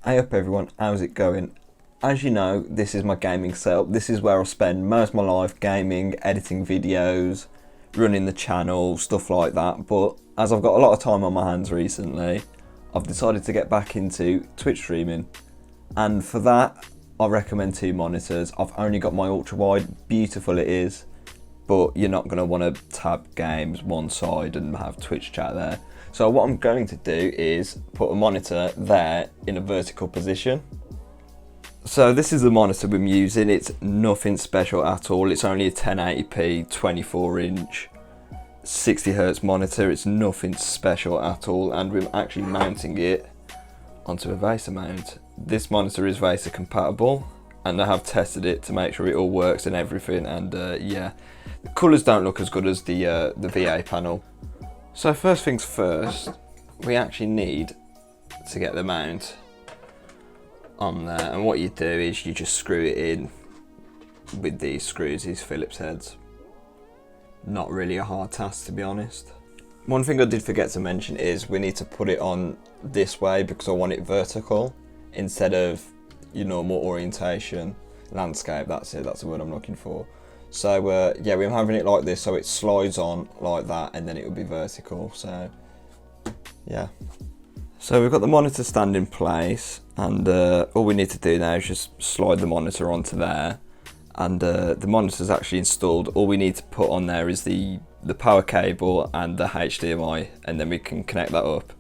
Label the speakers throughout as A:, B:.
A: Hey up everyone, how's it going? As you know, this is my gaming setup. This is where I spend most of my life gaming, editing videos, running the channel, stuff like that. But as I've got a lot of time on my hands recently, I've decided to get back into Twitch streaming. And for that, I recommend two monitors. I've only got my ultra wide, beautiful it is, but you're not gonna wanna tab games one side and have Twitch chat there. So what I'm going to do is put a monitor there in a vertical position. So this is the monitor I'm using. It's nothing special at all. It's only a 1080p 24-inch 60Hz monitor. It's nothing special at all, and we're actually mounting it onto a VESA mount. This monitor is VESA compatible, and I have tested it to make sure it all works and everything, and yeah, the colours don't look as good as the VA panel. So first things first, we actually need to get the mount on there, and what you do is you just screw it in with these screws, these Phillips heads. Not really a hard task, to be honest. One thing I did forget to mention is we need to put it on this way because I want it vertical instead of your normal orientation. Landscape, that's it, that's the word I'm looking for. So yeah, we're having it like this, so it slides on like that and then it will be vertical. So yeah. So we've got the monitor stand in place, and all we need to do now is just slide the monitor onto there, and the monitor's actually installed. All we need to put on there is the power cable and the HDMI, and then we can connect that up.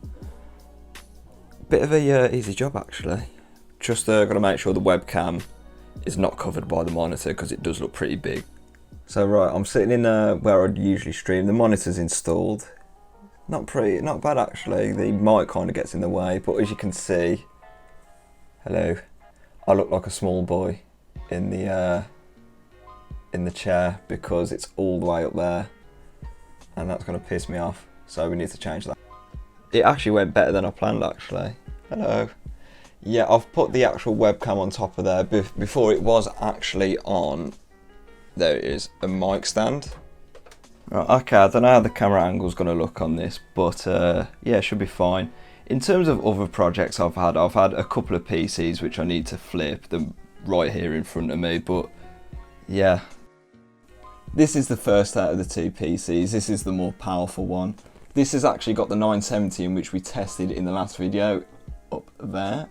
A: Bit of a easy job actually. Just got to make sure the webcam is not covered by the monitor because it does look pretty big. So right, I'm sitting in where I'd usually stream. The monitor's installed. Not bad actually. The mic kind of gets in the way, but as you can see, hello, I look like a small boy in the chair because it's all the way up there, and that's going to piss me off. So we need to change that. It actually went better than I planned actually. Hello. Yeah, I've put the actual webcam on top of there. Before it was actually on, there it is, a mic stand. Right, okay, I don't know how the camera angle's going to look on this, but yeah, it should be fine. In terms of other projects I've had a couple of PCs which I need to flip, them right here in front of me, but yeah. This is the first out of the two PCs. This is the more powerful one. This has actually got the 970 in which we tested in the last video, up there.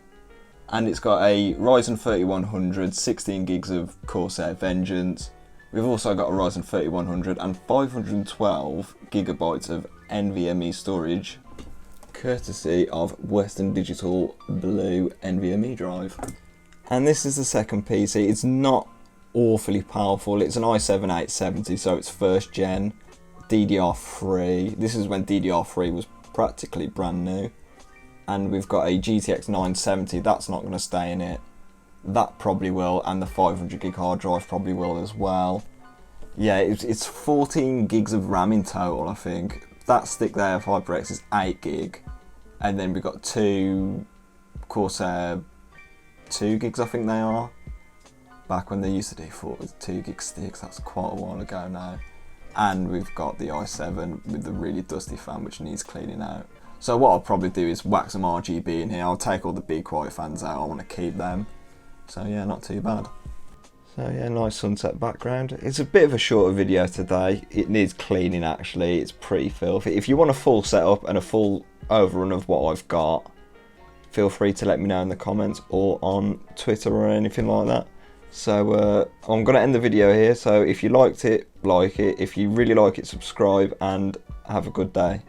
A: And it's got a Ryzen 3100, 16 gigs of Corsair Vengeance. We've also got a Ryzen 3100 and 512 gigabytes of NVMe storage, courtesy of Western Digital Blue NVMe drive. And this is the second PC. It's not awfully powerful. It's an i7 870, so it's first gen, DDR3. This is when DDR3 was practically brand new. And we've got a GTX 970, that's not going to stay in it. That probably will, and the 500 gig hard drive probably will as well. Yeah, it's 14 gigs of RAM in total, I think. That stick there of HyperX is 8 gig. And then we've got two Corsair 2 gigs, I think they are. Back when they used to do 2 gig sticks, that's quite a while ago now. And we've got the i7 with the really dusty fan which needs cleaning out. So what I'll probably do is whack some RGB in here. I'll take all the big white fans out, I want to keep them. So yeah, not too bad. So yeah, nice sunset background. It's a bit of a shorter video today. It needs cleaning actually, it's pretty filthy. If you want a full setup and a full overrun of what I've got, feel free to let me know in the comments or on Twitter or anything like that. So I'm going to end the video here, so if you liked it, like it. If you really like it, subscribe, and have a good day.